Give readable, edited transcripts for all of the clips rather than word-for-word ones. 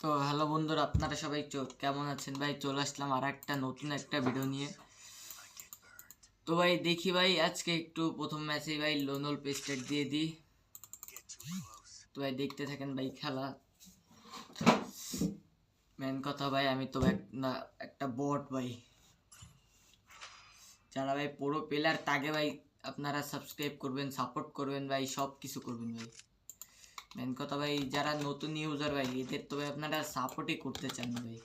তো হ্যালো বন্ধুরা, আপনারা সবাই কেমন আছেন ভাই? চলে আসলাম আর একটা নতুন একটা ভিডিও নিয়ে। তো ভাই দেখি ভাই, আজকে একটু প্রথম ম্যাচে ভাই লোনল পেস্টেড দিয়ে দিই। তো ভাই দেখতে থাকেন ভাই খেলা। মেন কথা ভাই, আমি তো না একটা বট ভাই। যারা ভাই পুরো প্লেয়ার তাকে ভাই আপনারা সাবস্ক্রাইব করবেন, সাপোর্ট করবেন ভাই, সব কিছু করবেন ভাই। মেন কথা ভাই, যারা নতুন ইউজার ভাই এদের তো ভাই আপনারা সাপোর্টই করতে চান না ভাই।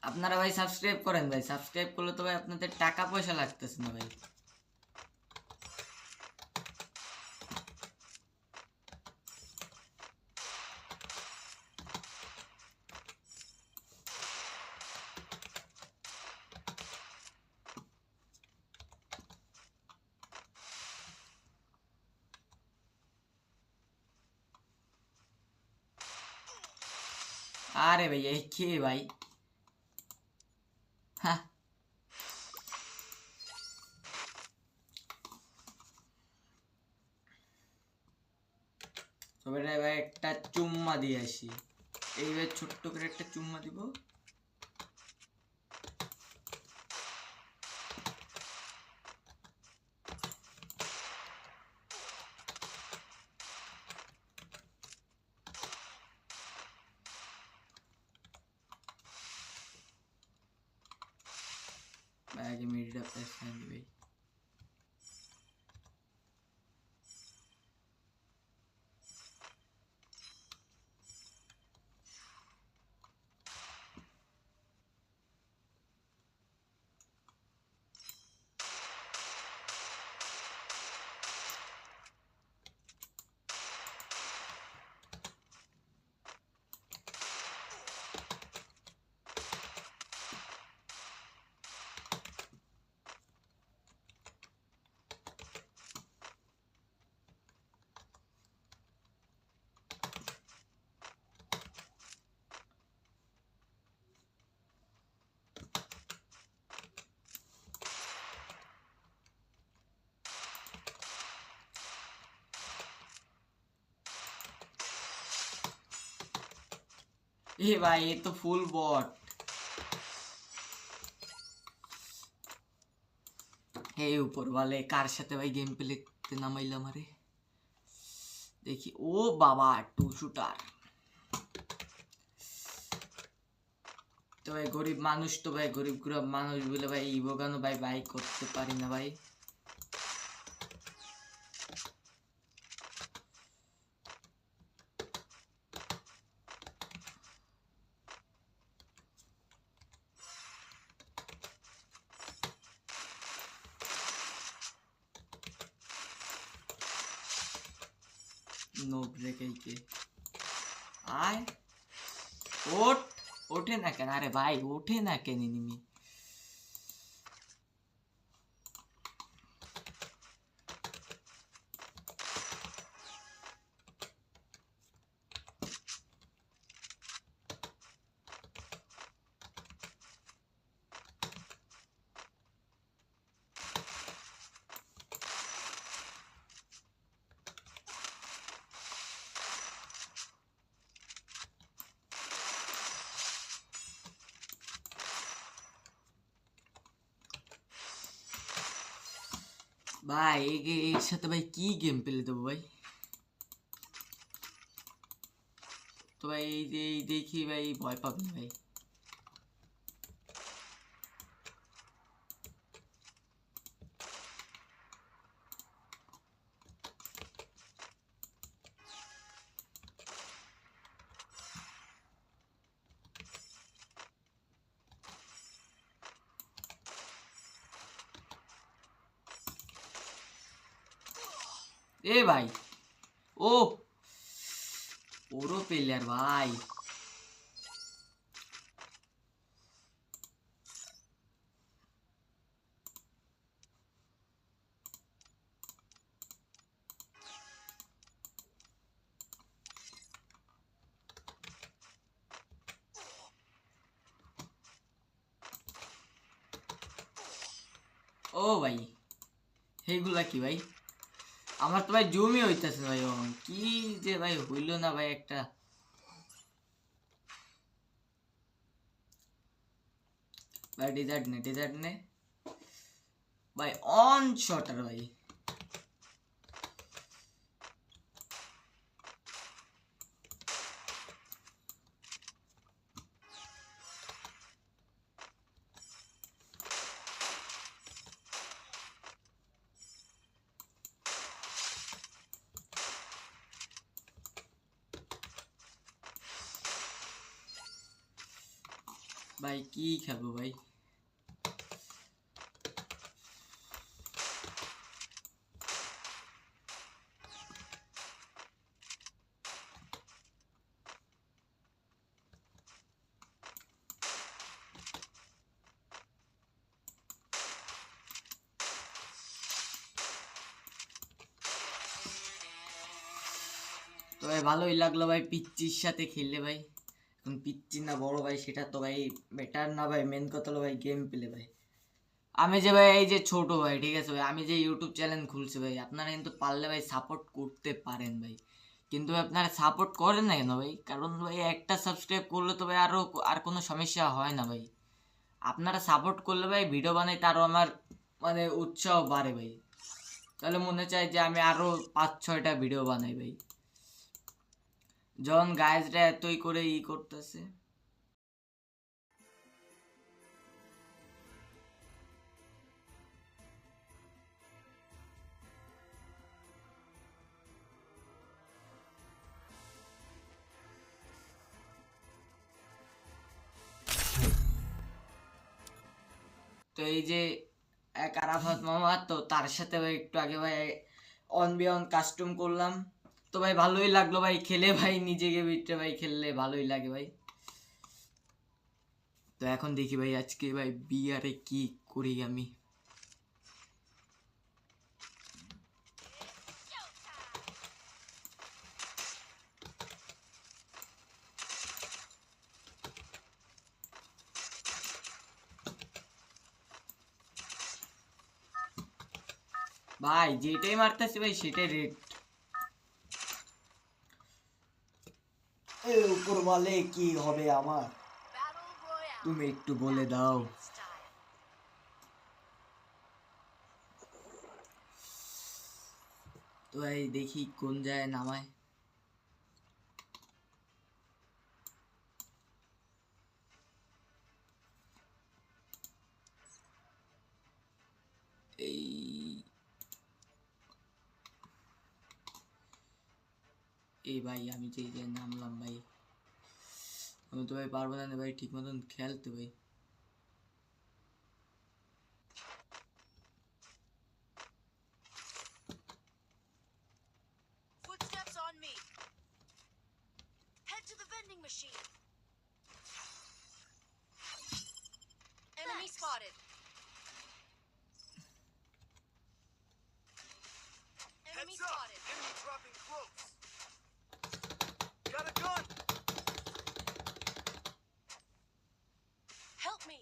আপনারা ভাই সাবস্ক্রাইব করেন ভাই, সাবস্ক্রাইব করলে তো ভাই আপনাদের টাকা পয়সা লাগতেছে না ভাই। আরে ভাই এই কে ভাই? হ্যাঁ, তবে রে ভাই একটা চুম্মা দিয়ে আসি। এইবার ছোট্ট করে একটা চুম্মা দিব। ভাই আগে মিডিটা প্রেস ভাই। এ ভাই এ তো ফুল বট। এই উপর বলে কার সাথে ভাই গেম প্লেতে নামাইলাম? আরে দেখি, ও বাবা টু শুটার। তো ভাই গরিব মানুষ, তো ভাই গরিব গরিব মানুষ বলে ভাই ইবোগানো ভাই বাই করতে পারি না ভাই। নো ব্রেক এই কে আয়, ওঠ, ওঠে না কেন? আরে ভাই ওঠে না কেন এনিমি? ভাই এর সাথে ভাই কি গেম পেলে দেবো ভাই? তো ভাই এই যে এই দেখি ভাই ভয় পাবেন ভাই। এ ভাই, ও ওরও প্লেয়ার ভাই। ও ভাই এইগুলা কি ভাই? আমার তো ভাই জুমই হইতেছে ভাই, কি যে ভাই হইল না ভাই একটা। ভাই ডেজার্ট নে ভাই, অন শটার ভাই। ভাই কি খেলবো ভাই, তো ভাই ভালোই লাগলো ভাই পিচ্চির সাথে খেললে ভাই। এখন পিচ্চি না বড় ভাই সেটা তো ভাই বেটার না ভাই, মেন কথা হলো ভাই গেম প্লে ভাই। আমি যে ভাই এই যে ছোট ভাই, ঠিক আছে ভাই, আমি যে ইউটিউব চ্যানেল খুলছি ভাই, আপনারা কিন্তু পারলে ভাই সাপোর্ট করতে পারেন ভাই, কিন্তু আপনারা সাপোর্ট করেন না কেন ভাই? কারণ ভাই একটা সাবস্ক্রাইব করলে তো ভাই আর কোনো সমস্যা হয় না ভাই। আপনারা সাপোর্ট করলে ভাই ভিডিও বানাইতে আরও আমার মানে উৎসাহ বাড়ে ভাই। তাহলে মনে চায় যে আমি আরও 5-6টা ভিডিও বানাই ভাই, যখন গাইজরা এতই করে করতেছে। তো এই যে এক আরাফাত মামা, তো তার সাথে ভাই একটু আগে ভাই অন বিয়ন কাস্টম করলাম, তো ভাই ভালোই লাগলো ভাই খেলে ভাই, নিজেকে বিটে ভাই খেললে ভালোই লাগে ভাই। তো এখন দেখি ভাই আজকে ভাই বিয়ারে কি করি আমি। ভাই যেটাই মারতেছি ভাই সেটাই রেড। এর উপর বলে কি হবে আমার, তুমি একটু বলে দাও। তো ভাই দেখি কোন যায় নামায়। এই এই ভাই আমি যে নামলাম ভাই, আমি তো ভাই পারবো না ভাই ঠিক মতন খেলতে ভাই। Footsteps on me. Head to the vending machine. Enemy spotted. Enemy Heads up! spotted. Enemy dropping close. Got a gun! Help me.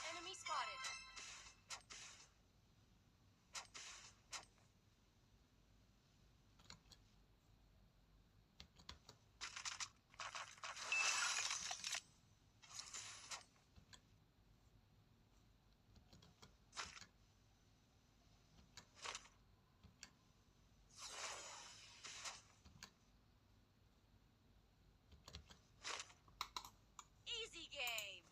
Enemy spotted. Easy game.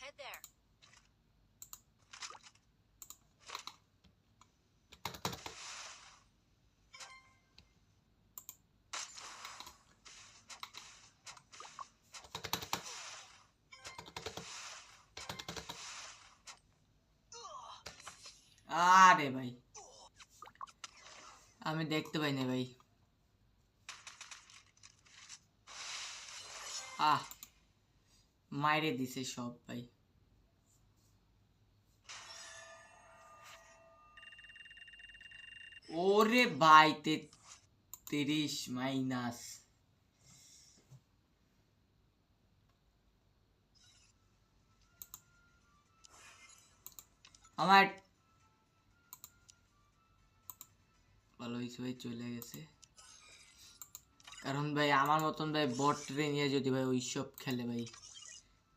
Head there. আরে ভাই আমি দেখতে পাই না ভাই। আহ মাইরে দিছে সব ভাই। ওরে ভাই 33 মাইনাস। আমার ভালো হয়েছে ভাই, চলে গেছে। কারণ ভাই আমার মতন ভাই বট রে নিয়ে যদি ভাই ওইসব খেলে ভাই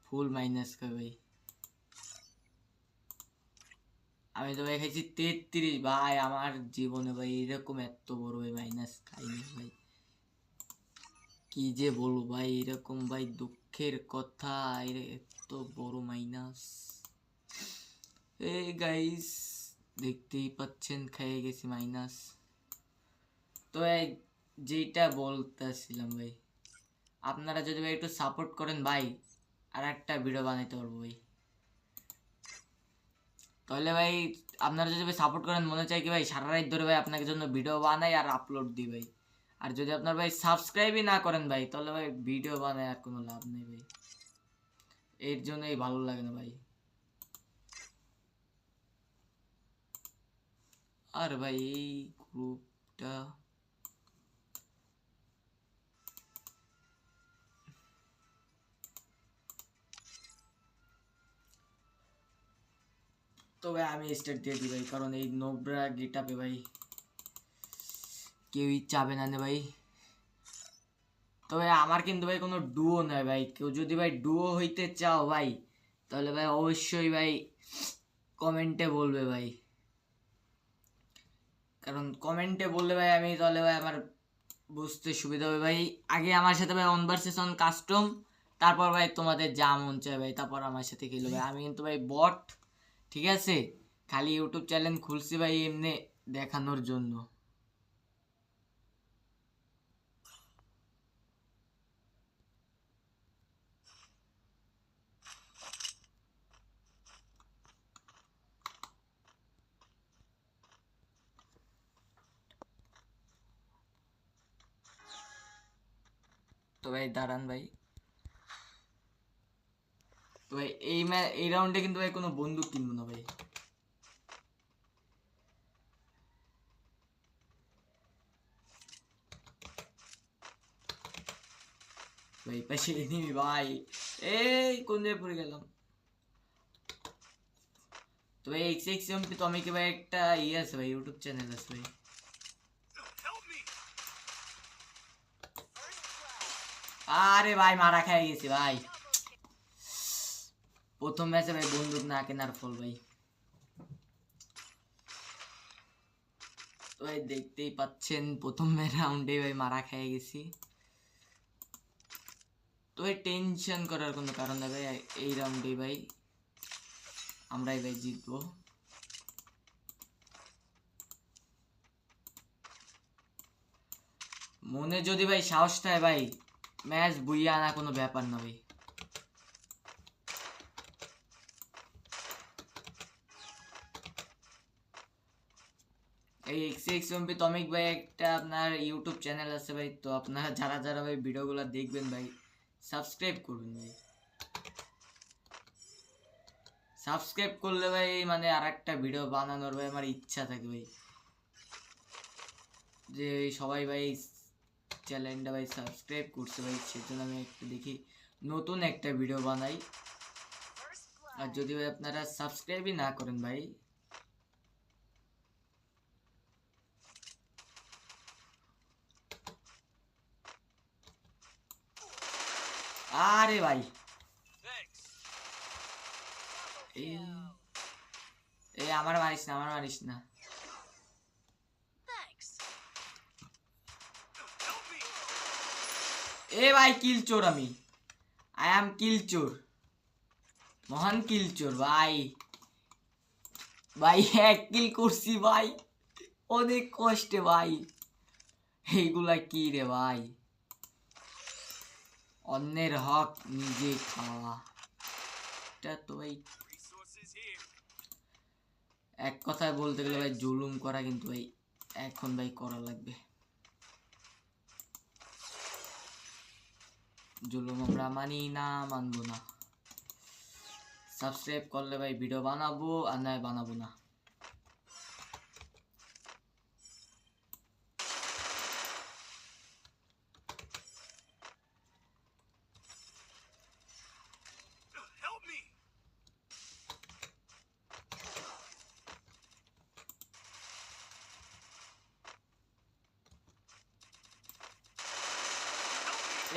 ফুল মাইনাস খাবে ভাই। আমি তো ভাই খাইছি 33 ভাই, আমার জীবনে ভাই এরকম এত বড় ভাই মাইনাস খাইনি ভাই। কি যে বলবো ভাই, এরকম ভাই দুঃখের কথা, এত বড় মাইনাস। এই গাইস দেখতেই পাচ্ছেন খেয়ে গেছি মাইনাস। তো এই যেটা বলতেছিলাম ভাই, আপনারা যদি ভাই একটু সাপোর্ট করেন ভাই আর একটা ভিডিও বানাইতে পারবো ভাই। তাহলে ভাই আপনারা যদি ভাই সাপোর্ট করেন, মনে চাই কি ভাই সারা রাত ধরে ভাই আপনাকে জন্য ভিডিও বানাই আর আপলোড দিই ভাই। আর যদি আপনার ভাই সাবস্ক্রাইবই না করেন ভাই, তাহলে ভাই ভিডিও বানায় আর কোনো লাভ নেই ভাই, এর জন্যই ভালো লাগে না ভাই। আর ভাই এই গ্রুপটা তো ভাই আমি স্টার্ট দিয়ে দিই ভাই, কারণ এই নোবরা গেটআপে ভাই কেউই চাবে না নে ভাই। তো ভাই আমার কিন্তু ভাই কোনো ডুও নয় ভাই, কেউ যদি ভাই ডুও হইতে চাও ভাই, তাহলে ভাই অবশ্যই ভাই কমেন্টে বলবে ভাই। কারণ কমেন্টে বললে ভাই আমি তাহলে ভাই আমার বুঝতে সুবিধা হবে ভাই। আগে আমার সাথে ভাই অন ভার্সেস অন কাস্টম, তারপর ভাই তোমাদের যা মন চায় ভাই তারপর আমার সাথে খেলো ভাই। আমি কিন্তু ভাই বট, ঠিক আছে, খালি ইউটিউব চ্যানেল খুলছি ভাই এমনি দেখানোর জন্য। তো ভাই দাঁড়ান ভাই, তো ভাই এই রাউন্ডে কিন্তু ভাই কোনো বন্দুক কিনবো না ভাই। ভাই পাশে এনিমি ভাই, এই কোন জায়গায় পড়ে গেলাম। তো ভাই এক্সএক্সএমপি তো আমি কি ভাই একটা ইয়ে আছে ভাই, ইউটিউব চ্যানেল আছে ভাই। আরে ভাই মারা খেয়ে গেছি ভাই, প্রথম ম্যাচে ভাই বন্দুক না কেনার ফল ভাই। তো ভাই দেখতেই পাচ্ছেন প্রথম রাউন্ডে ভাই মারা খেয়ে গেছি। তো ভাই টেনশন করার কোনো কারণ নেই ভাই, এই রাউন্ডে ভাই আমরাই ভাই জিতবো। মনে যদি ভাই সাহস থাকে ভাই, ম্যাচ বুইয়া আনা কোনো ব্যাপার না ভাই। এই এক্সএক্সএমপি তমিক ভাই একটা আপনার ইউটিউব চ্যানেল আছে ভাই, তো আপনারা যারা যারা ভাই ভিডিওগুলো দেখবেন ভাই সাবস্ক্রাইব করবেন ভাই। সাবস্ক্রাইব করলে ভাই মানে আর একটা ভিডিও বানানোর ভাই আমার ইচ্ছা থাকে ভাই, যে সবাই ভাই চ্যানেলটা ভাই সাবস্ক্রাইব করছে ভাই, সেজন্য আমি একটু দেখি নতুন একটা ভিডিও বানাই। আর যদি ভাই আপনারা সাবস্ক্রাইবই না করেন ভাই, আরে ভাই এই এই আমার মারিস না, আমার মারিস না। Thanks. এ ভাই কিল চোর, আমি আই অ্যাম কিল চোর, মহান কিল চোর ভাই। ভাই এক কিল করছি ভাই, অনেক কষ্টে ভাই। এইগুলা কি রে ভাই, অন্যের হক নিজে খাওয়া, এটা তো ভাই এক কথায় বলতে গেলে ভাই জুলুম করা, কিন্তু ভাই এখন ভাই করা লাগবে। জুলুম আমরা মানি না, মানবো না। সাবস্ক্রাইব করলে ভাই ভিডিও বানাবো, আর নয় বানাবো না।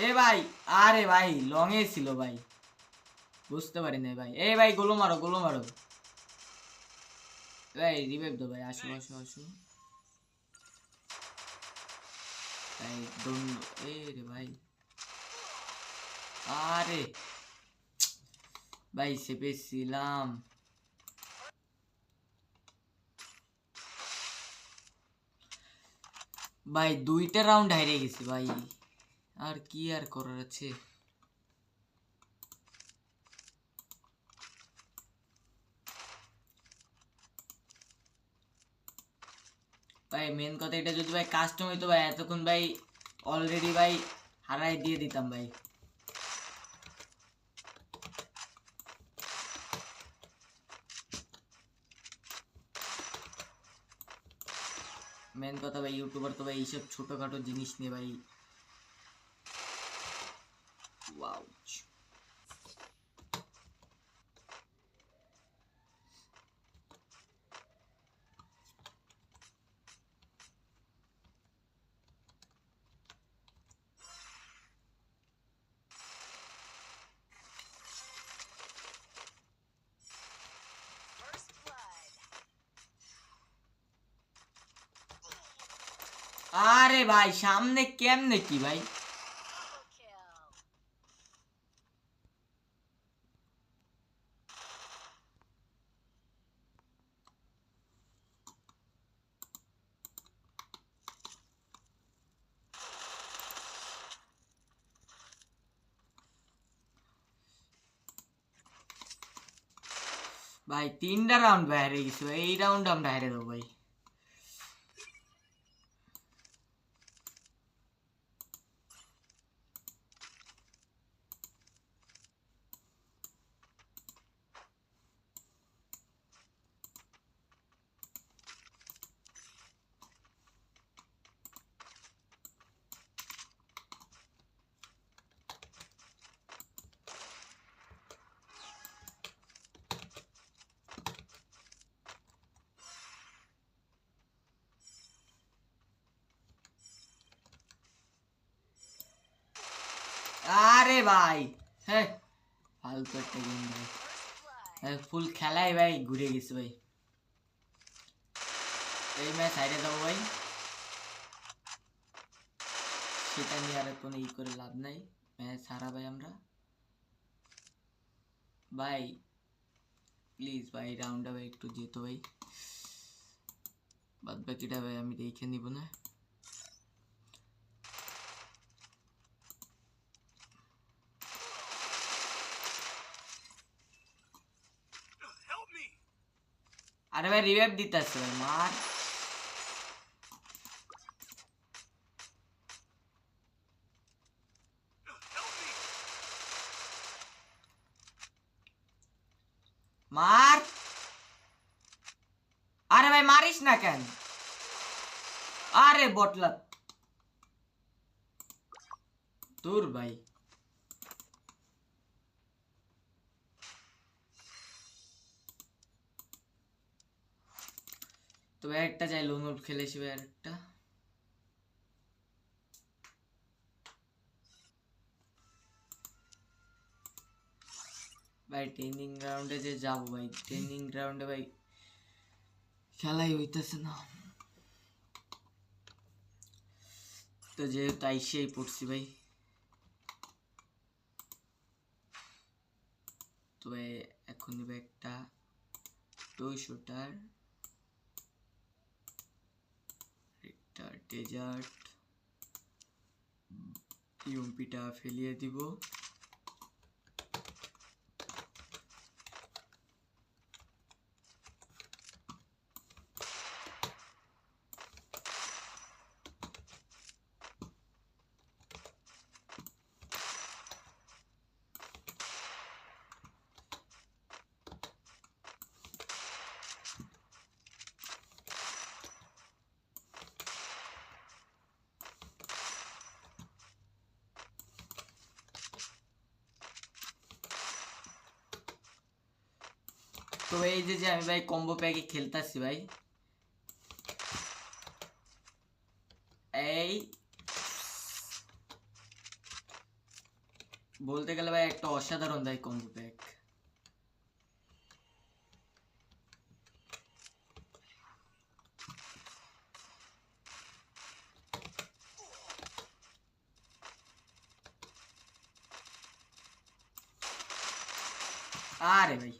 এ ভাই, আরে ভাই লং এ ছিল ভাই, বুঝতে পারি না ভাই। এই ভাই গোলো মারো, গোলো মারো ভাই, রিভাইভ দাও ভাই, আসো আসো আসো ভাই, দন্ড। এ রে ভাই, আরে ভাই চেপেছিলাম ভাই, 2টা রাউন্ড হারিয়ে গেছি ভাই, আর কি আর করার আছে। ভাই মেন কথা, এটা যদি ভাই কাস্টম হইতো ভাই, এতক্ষণ ভাই অলরেডি ভাই হারাই দিয়ে দিতাম ভাই। মেন কথা ভাই, ইউটিউবার তো ভাই এইসব ছোটখাটো জিনিস নিয়ে ভাই, ওয়াও। First blood. আরে ভাই সামনে কেমনে কি ভাই, Double kill. ভাই 3টা রাউন্ড ভাই হারিয়ে গেছি ভাই, এই রাউন্ড আমরা হারিয়ে দেবো ভাই। আরে ভাই, হ্যাঁ ফালতু একটা গেম ভাই, First blood. ফুল খেলায় ভাই ঘুরে গেছে ভাই। এই ম্যাচ হারিয়ে দেবো ভাই, সেটা নিয়ে আর কোনো ই করে লাভ নাই, ম্যাচ হারা ভাই আমরা ভাই। প্লিজ ভাই রাউন্ডটা ভাই একটু যেত ভাই, বাদ বাকিটা ভাই আমি দেখে নিব না। আরে ভাই রিভাইভ দিতে আসছে ভাই, মার। মার, আরে ভাই মারিস না কেন, আরে বটলা তোর ভাই। তো ভাই একটা চাই লোন খেলেছি ভাই, আরেকটা ভাই ট্রেনিং গ্রাউন্ডে যে যাবো ভাই, ট্রেনিং গ্রাউন্ডে ভাই খেলাই হইতেছে না, তো যেহেতু আইসেই পড়ছি ভাই, তো ভাই এখন নিবে একটা টয় শুটার, একটা ডেজার্ট, ইউম্পিটা ফেলিয়ে দিব। তো এই যে যে আমি ভাই কম্বো প্যাকে খেলতেছি ভাই, এই বলতে গেলে ভাই একটা অসাধারণ ভাই কম্বো প্যাক। আরে ভাই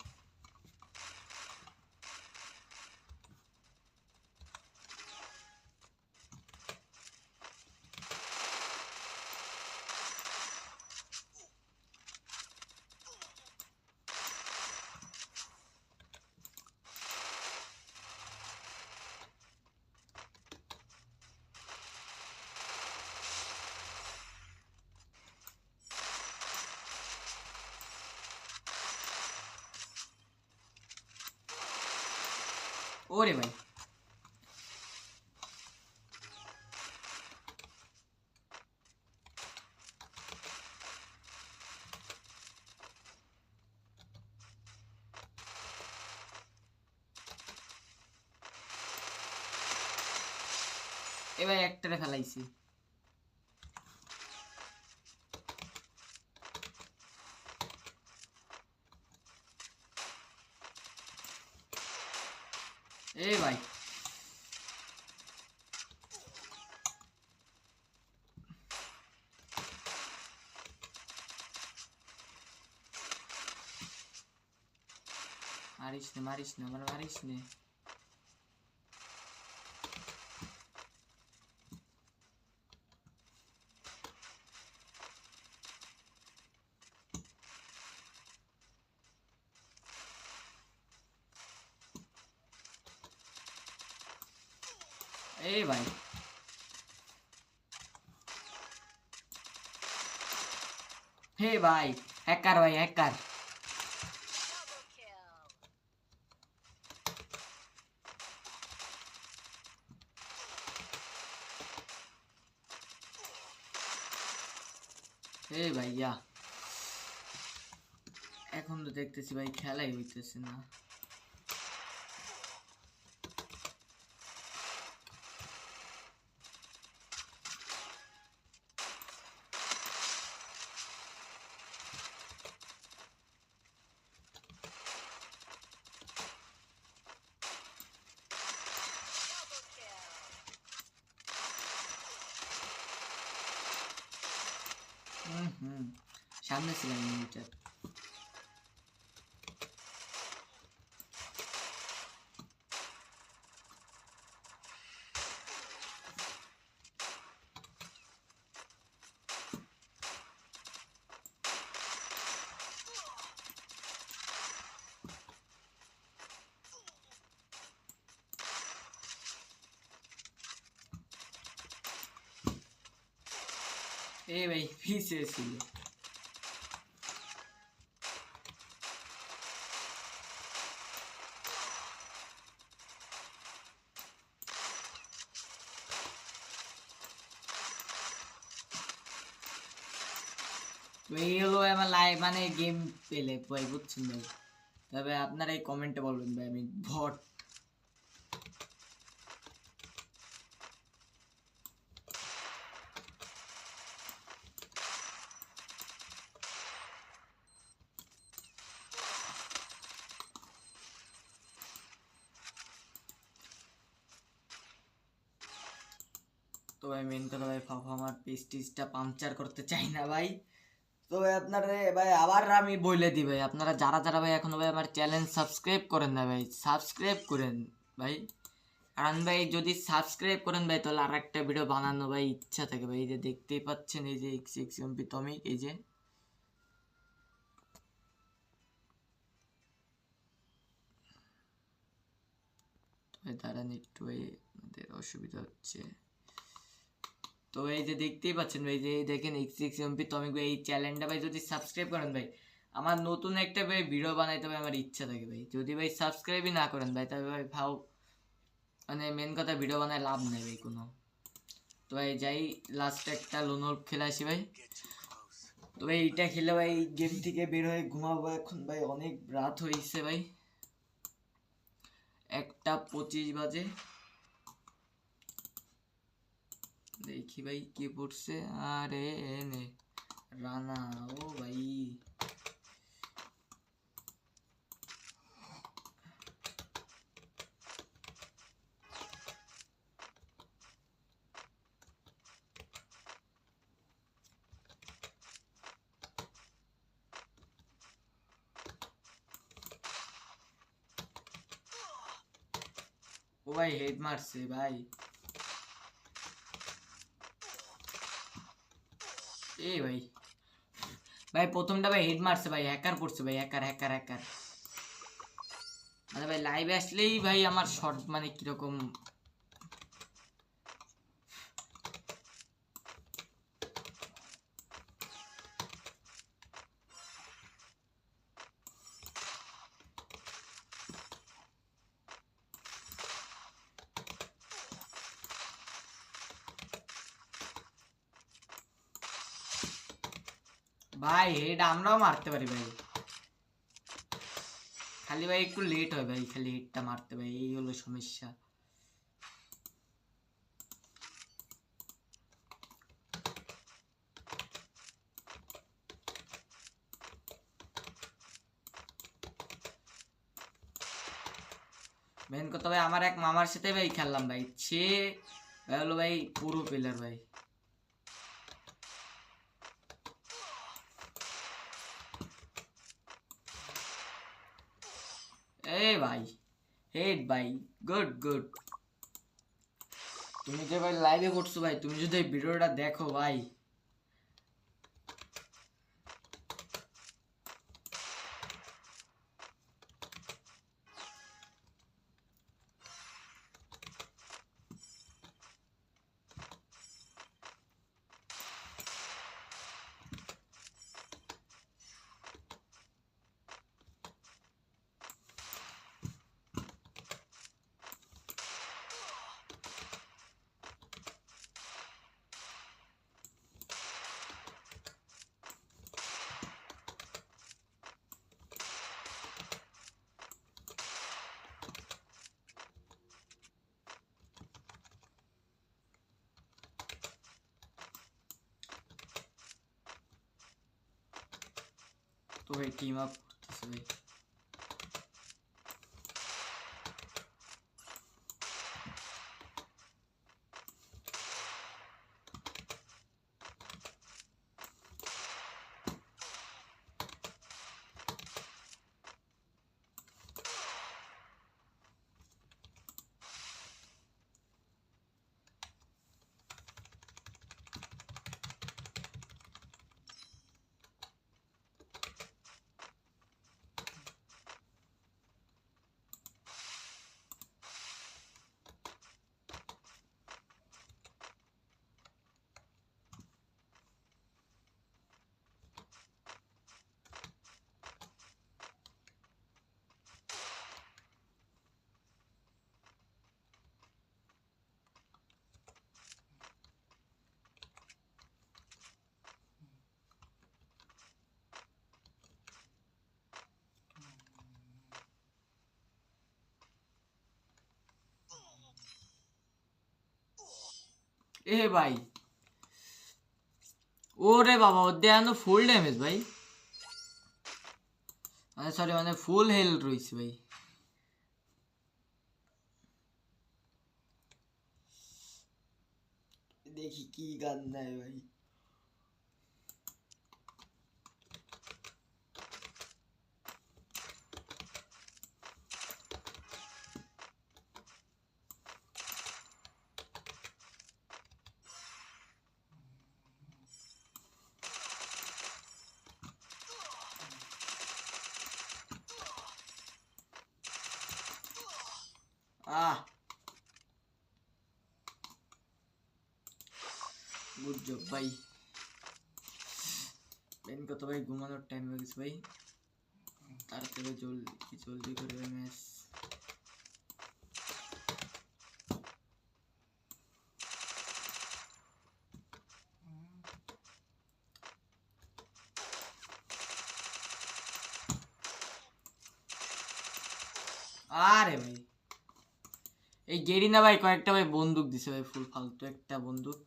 ওরে ভাই এবার একটারে ফেলাইছি। এ ভাই মারিস না আমার মারিস নে। এই ভাই হে ভাই হ্যাকার ভাই হ্যাকার। Double kill. হে ভাইয়া এখন তো দেখতেছি ভাই খেলাই হইতেছে না। Double kill. হুম সামনে ছিলাম মিনিটার। এ ভাই পিছে ছিল। তো এই হলো আমার লাইভ মানে গেম পেলে ভাই বুঝছেন ভাই। তবে আপনারা এই কমেন্টে বলবেন ভাই আমি ভট। তো ভাই মেন কথা ভাই ফাফা আমার পেস্টিজটা পাংচার করতে চাই না ভাই। তো ভাই আপনারা ভাই আবার আমি বলে দিই ভাই আপনারা যারা যারা ভাই এখনো ভাই আমার চ্যানেল সাবস্ক্রাইব করেন না ভাই সাবস্ক্রাইব করেন ভাই। কারণ ভাই যদি সাবস্ক্রাইব করেন ভাই তাহলে আর একটা ভিডিও বানানো ভাই ইচ্ছা থাকে ভাই। এই যে দেখতেই পাচ্ছেন এই যে XXMP তমিক এই যে দাঁড়ান একটু ভাই আমাদের অসুবিধা হচ্ছে। তো এই যে দেখতেই পাচ্ছেন ভাই যে দেখেন XXMP তমিক ভাই এই চ্যানেলটা ভাই যদি সাবস্ক্রাইব করেন ভাই আমার নতুন একটা ভাই ভিডিও বানাইতে ভাই আমার ইচ্ছা থাকে ভাই। যদি ভাই সাবস্ক্রাইবই না করেন ভাই তবে ভাই ভাও মানে মেন কথা ভিডিও বানায় লাভ নেই ভাই কোনো। তো ভাই যাই লাস্টে একটা লোনল খেলে আসি ভাই। তো ভাই এইটা খেলে ভাই গেম থেকে বের হয়ে ঘুমাবো এখন ভাই অনেক রাত হয়েছে ভাই 1:25 বাজে। দেখি ভাই কি পড়ছে আরে এনে রানা ও ভাই ও ভাই হেড মারছে ভাই। এ ভাই ভাই প্রথমটা ভাই হেড মারছে ভাই, হ্যাকার পড়ছে ভাই, হ্যাকার হ্যাকার হ্যাকার। মানে ভাই লাইভে আসলেই ভাই আমার শর্ট মানে কিরকম। ভাই হেড আমরাও মারতে পারি ভাই, খালি ভাই একটু লেট হয় ভাই, খালি হেডটা মারতে ভাই, এই হলো সমস্যা। মেন কথা ভাই আমার এক মামার সাথে ভাই খেললাম ভাই, সে ভাই হলো ভাই পুরো প্লেয়ার ভাই। এ ভাই হেড ভাই, গুড গুড। তুমি যে ভাই লাইভে করছো ভাই, তুমি যদি এই ভিডিওটা দেখো ভাই, তো ভাই টিম আপ করতেছে ভাই। এ ভাই ওরে বাবা, ওর দেয়ানো ফুল ড্যামেজ ভাই, মানে সরি মানে ফুল হেলথ রয়েছে ভাই। দেখি কি গান দেয় ভাই। আহ গুড জব ভাই। মেন কথা ভাই ঘুমানোর টাইম হয়ে গেছে ভাই, তাড়াতাড়ি জলদি জলদি করে ভাই ম্যাচ। আরে ভাই এই গেরিনা ভাই কয়েকটা ভাই বন্দুক দিছে ভাই, ফুল ফালতু একটা বন্দুক।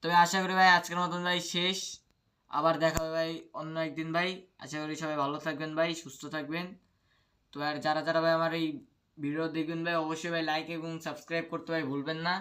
তবে আশা করি ভাই আজকের মতন ভাই শেষ, আবার দেখা হবে ভাই অন্য একদিন ভাই। আশা করি সবাই ভালো থাকবেন ভাই, সুস্থ থাকবেন। তো আর যারা যারা ভাই আমার এই ভিডিও দেখবেন ভাই, অবশ্যই ভাই লাইক এবং সাবস্ক্রাইব করতে ভাই ভুলবেন না।